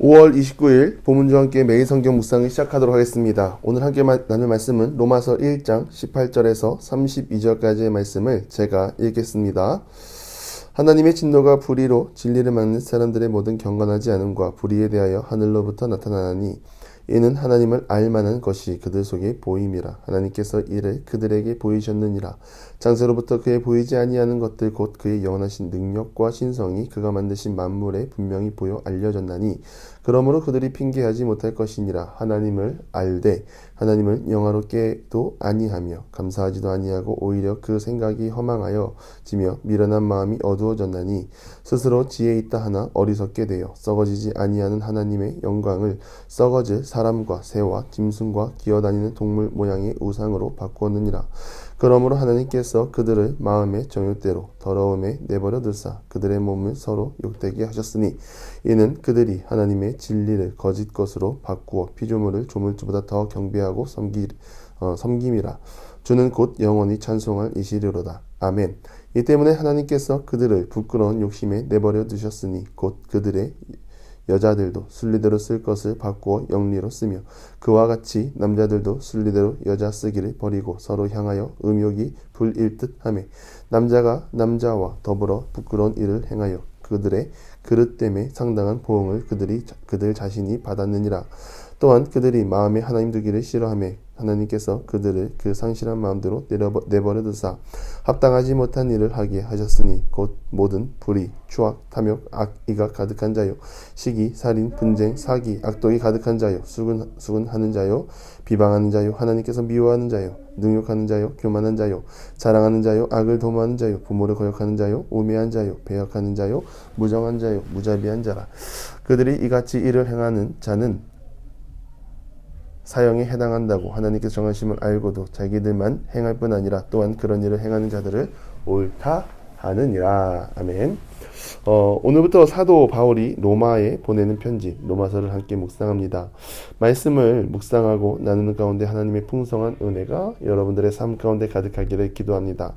5월 29일 본문과 함께 매일 성경 묵상을 시작하도록 하겠습니다. 오늘 함께 나눌 말씀은 로마서 1장 18절에서 32절까지의 말씀을 제가 읽겠습니다. 하나님의 진노가 불의로 진리를 막는 사람들의 모든 경건하지 않음과 불의에 대하여 하늘로부터 나타나니 이는 하나님을 알만한 것이 그들 속에 보임이라. 하나님께서 이를 그들에게 보이셨느니라. 창세로부터 그의 보이지 아니하는 것들 곧 그의 영원하신 능력과 신성이 그가 만드신 만물에 분명히 보여 알려졌나니 그러므로 그들이 핑계하지 못할 것이니라. 하나님을 알되 하나님을 영화롭게도 아니하며 감사하지도 아니하고 오히려 그 생각이 허망하여 지며 미련한 마음이 어두워졌나니 스스로 지혜 있다 하나 어리석게 되어 썩어지지 아니하는 하나님의 영광을 썩어질 사람과 새와 짐승과 기어다니는 동물 모양의 우상으로 바꾸었느니라. 그러므로 하나님께서 그들을 마음의 정욕대로 더러움에 내버려 두사 그들의 몸을 서로 욕되게 하셨으니 이는 그들이 하나님의 진리를 거짓 것으로 바꾸어 피조물을 조물주보다 더 경배하고 섬김이라. 주는 곧 영원히 찬송할 이시리로다. 아멘. 이 때문에 하나님께서 그들을 부끄러운 욕심에 내버려 두셨으니 곧 그들의 여자들도 순리대로 쓸 것을 바꾸어 영리로 쓰며 그와 같이 남자들도 순리대로 여자 쓰기를 버리고 서로 향하여 음욕이 불일 듯 하며 남자가 남자와 더불어 부끄러운 일을 행하여 그들의 그릇됨에 상당한 보응을 그들 자신이 받았느니라. 또한 그들이 마음에 하나님 두기를 싫어하며 하나님께서 그들을 그 상실한 마음대로 내버려 두사 합당하지 못한 일을 하게 하셨으니 곧 모든 불의, 추악, 탐욕, 악의가 가득한 자요 시기, 살인, 분쟁, 사기, 악독이 가득한 자요 수군하는 자요 비방하는 자요 하나님께서 미워하는 자요 능욕하는 자요 교만한 자요 자랑하는 자요 악을 도모하는 자요 부모를 거역하는 자요 우매한 자요 배역하는 자요 무정한 자요 무자비한 자라. 그들이 이같이 일을 행하는 자는 사형에 해당한다고 하나님께서 정하심을 알고도 자기들만 행할 뿐 아니라 또한 그런 일을 행하는 자들을 옳다 하느니라. 아멘. 오늘부터 사도 바울이 로마에 보내는 편지 로마서를 함께 묵상합니다. 말씀을 묵상하고 나누는 가운데 하나님의 풍성한 은혜가 여러분들의 삶 가운데 가득하기를 기도합니다.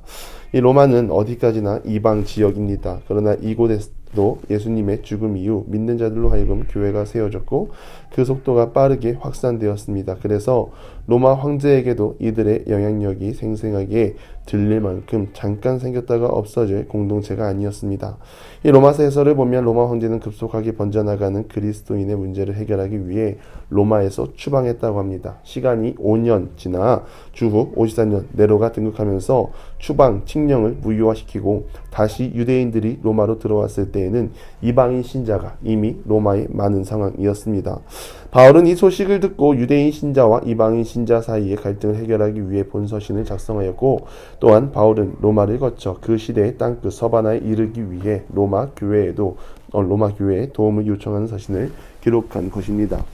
이 로마는 어디까지나 이방 지역입니다. 그러나 이곳에도 예수님의 죽음 이후 믿는 자들로 하여금 교회가 세워졌고 그 속도가 빠르게 확산되었습니다. 그래서 로마 황제에게도 이들의 영향력이 생생하게 들릴 만큼 잠깐 생겼다가 없어질 공동체가 아니었습니다. 이 로마서 해설을 보면 로마 황제는 급속하게 번져나가는 그리스도인의 문제를 해결하기 위해 로마에서 추방했다고 합니다. 시간이 5년 지나 주후 54년 네로가 등극하면서 추방, 칙령을 무효화시키고 다시 유대인들이 로마로 들어왔을 때에는 이방인 신자가 이미 로마에 많은 상황이었습니다. 바울은 이 소식을 듣고 유대인 신자와 이방인 신자 사이의 갈등을 해결하기 위해 본서신을 작성하였고 또한 바울은 로마를 거쳐 그 시대의 땅끝 서바나에 이르기 위해 로마 교회에 도움을 요청하는 서신을 기록한 것입니다.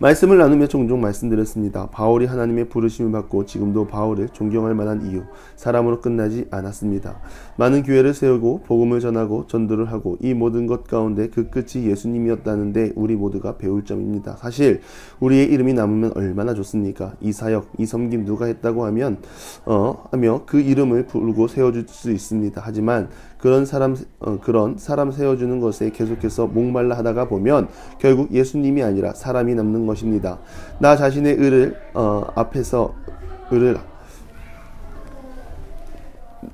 말씀을 나누며 종종 말씀드렸습니다. 바울이 하나님의 부르심을 받고 지금도 바울을 존경할 만한 이유, 사람으로 끝나지 않았습니다. 많은 교회를 세우고 복음을 전하고 전도를 하고 이 모든 것 가운데 그 끝이 예수님이었다는데 우리 모두가 배울 점입니다. 사실 우리의 이름이 남으면 얼마나 좋습니까? 이 사역, 이 섬김 누가 했다고 하며 그 이름을 부르고 세워줄 수 있습니다. 하지만 그런 사람 세워주는 것에 계속해서 목말라 하다가 보면 결국 예수님이 아니라 사람이 남는 것입니다. 나 자신의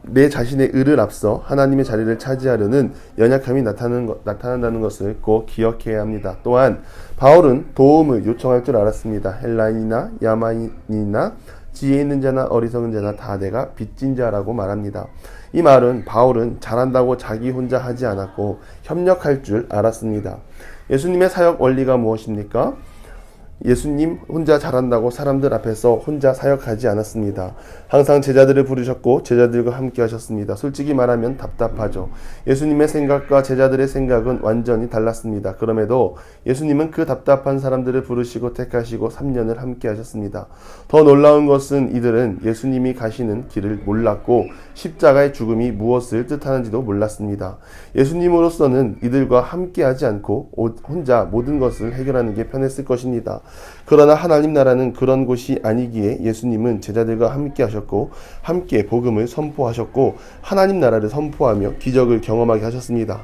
내 자신의 의를 앞서 하나님의 자리를 차지하려는 연약함이 나타난다는 것을 꼭 기억해야 합니다. 또한 바울은 도움을 요청할 줄 알았습니다. 헬라인이나 야만인이나 지혜 있는 자나 어리석은 자나 다 내가 빚진 자라고 말합니다. 이 말은 바울은 잘한다고 자기 혼자 하지 않았고 협력할 줄 알았습니다. 예수님의 사역 원리가 무엇입니까? 예수님 혼자 잘한다고 사람들 앞에서 혼자 사역하지 않았습니다. 항상 제자들을 부르셨고 제자들과 함께 하셨습니다. 솔직히 말하면 답답하죠. 예수님의 생각과 제자들의 생각은 완전히 달랐습니다. 그럼에도 예수님은 그 답답한 사람들을 부르시고 택하시고 3년을 함께 하셨습니다. 더 놀라운 것은 이들은 예수님이 가시는 길을 몰랐고 십자가의 죽음이 무엇을 뜻하는지도 몰랐습니다. 예수님으로서는 이들과 함께 하지 않고 혼자 모든 것을 해결하는 게 편했을 것입니다. 그러나 하나님 나라는 그런 곳이 아니기에 예수님은 제자들과 함께 하셨고 함께 복음을 선포하셨고 하나님 나라를 선포하며 기적을 경험하게 하셨습니다.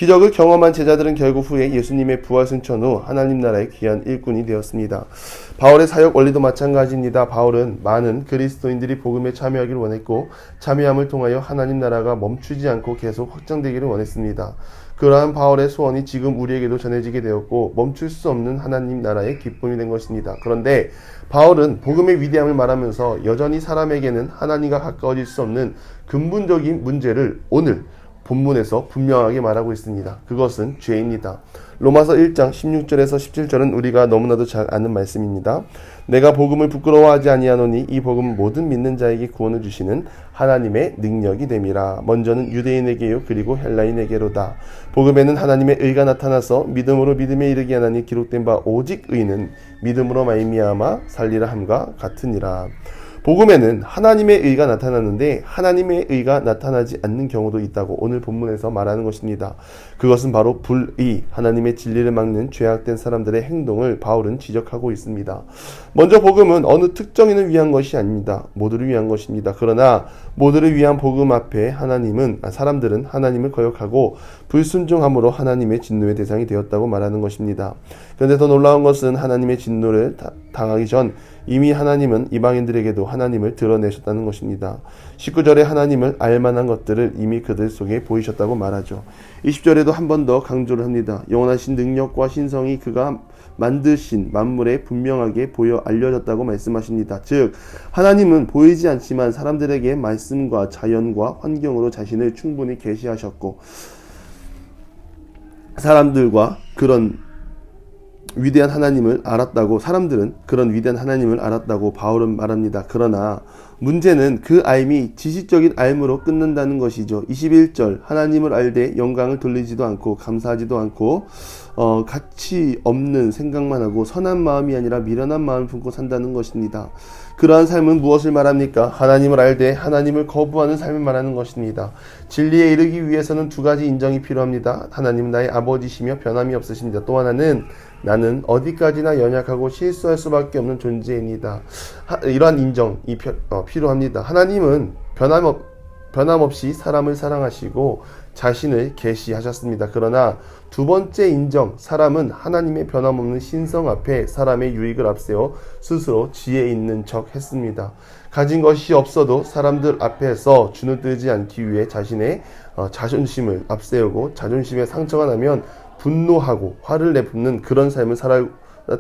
기적을 경험한 제자들은 결국 후에 예수님의 부활 승천 후 하나님 나라의 귀한 일꾼이 되었습니다. 바울의 사역 원리도 마찬가지입니다. 바울은 많은 그리스도인들이 복음에 참여하기를 원했고 참여함을 통하여 하나님 나라가 멈추지 않고 계속 확장되기를 원했습니다. 그러한 바울의 소원이 지금 우리에게도 전해지게 되었고 멈출 수 없는 하나님 나라의 기쁨이 된 것입니다. 그런데 바울은 복음의 위대함을 말하면서 여전히 사람에게는 하나님과 가까워질 수 없는 근본적인 문제를 오늘 본문에서 분명하게 말하고 있습니다. 그것은 죄입니다. 로마서 1장 16절에서 17절은 우리가 너무나도 잘 아는 말씀입니다. 내가 복음을 부끄러워하지 아니하노니 이 복음은 모든 믿는 자에게 구원을 주시는 하나님의 능력이 됨이라. 먼저는 유대인에게요 그리고 헬라인에게로다. 복음에는 하나님의 의가 나타나서 믿음으로 믿음에 이르게 하나니 기록된 바 오직 의는 믿음으로 말미암아 살리라 함과 같으니라. 복음에는 하나님의 의가 나타나는데 하나님의 의가 나타나지 않는 경우도 있다고 오늘 본문에서 말하는 것입니다. 그것은 바로 불의, 하나님의 진리를 막는 죄악된 사람들의 행동을 바울은 지적하고 있습니다. 먼저 복음은 어느 특정인을 위한 것이 아닙니다. 모두를 위한 것입니다. 그러나 모두를 위한 복음 앞에 사람들은 하나님을 거역하고 불순종함으로 하나님의 진노의 대상이 되었다고 말하는 것입니다. 그런데 더 놀라운 것은 하나님의 진노를 당하기 전 이미 하나님은 이방인들에게도 하나님을 드러내셨다는 것입니다. 19절에 하나님을 알만한 것들을 이미 그들 속에 보이셨다고 말하죠. 20절에도 한 번 더 강조를 합니다. 영원하신 능력과 신성이 그가 만드신 만물에 분명하게 보여 알려졌다고 말씀하십니다. 즉 하나님은 보이지 않지만 사람들에게 말씀과 자연과 환경으로 자신을 충분히 계시하셨고 사람들과 그런 위대한 하나님을 알았다고 사람들은 그런 위대한 하나님을 알았다고 바울은 말합니다. 그러나 문제는 그 알미 지식적인 알므로 끝난다는 것이죠. 21절 하나님을 알되 영광을 돌리지도 않고 감사하지도 않고 가치 없는 생각만 하고 선한 마음이 아니라 미련한 마음을 품고 산다는 것입니다. 그러한 삶은 무엇을 말합니까? 하나님을 알되 하나님을 거부하는 삶을 말하는 것입니다. 진리에 이르기 위해서는 두 가지 인정이 필요합니다. 하나님은 나의 아버지시며 변함이 없으십니다. 또 하나는 나는 어디까지나 연약하고 실수할 수밖에 없는 존재입니다. 이러한 인정이 필요합니다. 하나님은 변함없이 사람을 사랑하시고 자신을 계시하셨습니다. 그러나 두 번째 인정, 사람은 하나님의 변함없는 신성 앞에 사람의 유익을 앞세워 스스로 지혜 있는 척 했습니다. 가진 것이 없어도 사람들 앞에서 주눅들지 않기 위해 자신의 자존심을 앞세우고 자존심에 상처가 나면 분노하고 화를 내뿜는 그런 삶을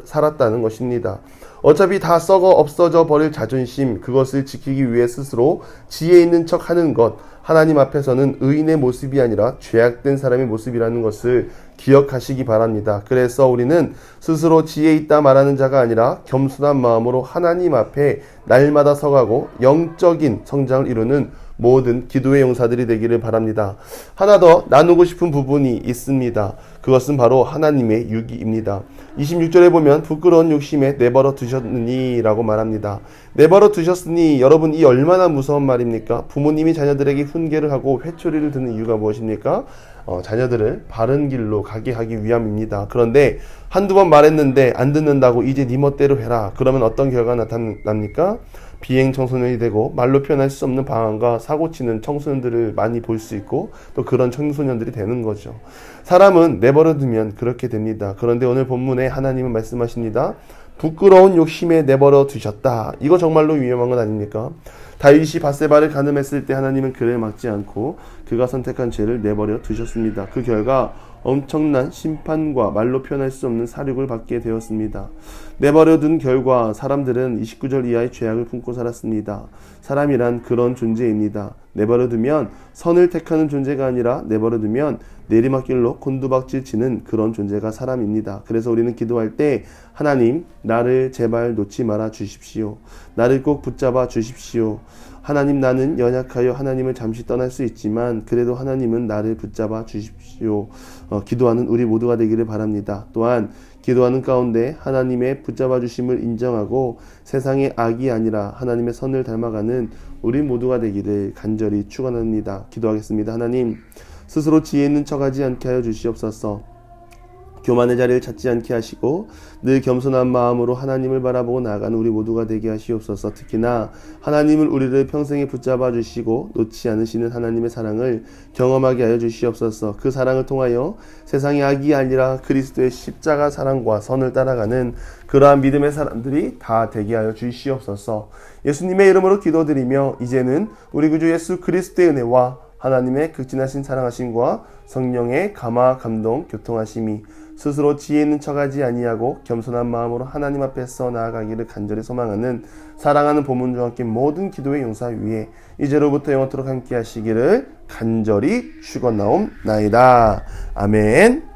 살았다는 것입니다. 어차피 다 썩어 없어져 버릴 자존심, 그것을 지키기 위해 스스로 지혜 있는 척 하는 것, 하나님 앞에서는 의인의 모습이 아니라 죄악된 사람의 모습이라는 것을 기억하시기 바랍니다. 그래서 우리는 스스로 지혜 있다 말하는 자가 아니라 겸손한 마음으로 하나님 앞에 날마다 서가고 영적인 성장을 이루는 모든 기도의 용사들이 되기를 바랍니다. 하나 더 나누고 싶은 부분이 있습니다. 그것은 바로 하나님의 유기입니다. 26절에 보면 부끄러운 욕심에 내버려 두셨느니 라고 말합니다. 내버려 두셨으니 여러분 이 얼마나 무서운 말입니까? 부모님이 자녀들에게 훈계를 하고 회초리를 드는 이유가 무엇입니까? 자녀들을 바른 길로 가게 하기 위함입니다. 그런데 한두 번 말했는데 안 듣는다고 이제 네 멋대로 해라. 그러면 어떤 결과가 나타납니까? 비행 청소년이 되고 말로 표현할 수 없는 방황과 사고치는 청소년들을 많이 볼 수 있고 또 그런 청소년들이 되는 거죠. 사람은 내버려 두면 그렇게 됩니다. 그런데 오늘 본문에 하나님은 말씀하십니다. 부끄러운 욕심에 내버려 두셨다. 이거 정말로 위험한 건 아닙니까? 다윗이 밧세바를 간음했을 때 하나님은 그를 막지 않고 그가 선택한 죄를 내버려 두셨습니다. 그 결과 엄청난 심판과 말로 표현할 수 없는 사륙을 받게 되었습니다. 내버려둔 결과 사람들은 29절 이하의 죄악을 품고 살았습니다. 사람이란 그런 존재입니다. 내버려두면 선을 택하는 존재가 아니라 내버려두면 내리막길로 곤두박질 치는 그런 존재가 사람입니다. 그래서 우리는 기도할 때 하나님 나를 제발 놓지 말아 주십시오. 나를 꼭 붙잡아 주십시오. 하나님 나는 연약하여 하나님을 잠시 떠날 수 있지만 그래도 하나님은 나를 붙잡아 주십시오. 기도하는 우리 모두가 되기를 바랍니다. 또한 기도하는 가운데 하나님의 붙잡아 주심을 인정하고 세상의 악이 아니라 하나님의 선을 닮아가는 우리 모두가 되기를 간절히 축원합니다. 기도하겠습니다. 하나님 스스로 지혜 있는 척하지 않게 하여 주시옵소서. 교만의 자리를 찾지 않게 하시고 늘 겸손한 마음으로 하나님을 바라보고 나아가는 우리 모두가 되게 하시옵소서. 특히나 하나님을 우리를 평생에 붙잡아 주시고 놓지 않으시는 하나님의 사랑을 경험하게 하여 주시옵소서. 그 사랑을 통하여 세상의 악이 아니라 그리스도의 십자가 사랑과 선을 따라가는 그러한 믿음의 사람들이 다 되게 하여 주시옵소서. 예수님의 이름으로 기도드리며 이제는 우리 구주 예수 그리스도의 은혜와 하나님의 극진하신 사랑하심과 성령의 감화 감동 교통하심이 스스로 지혜 있는 척하지 아니하고 겸손한 마음으로 하나님 앞에서 나아가기를 간절히 소망하는 사랑하는 보문주와 함께 모든 기도의 용사 위에 이제로부터 영원토록 함께 하시기를 간절히 축원나옵나이다. 아멘.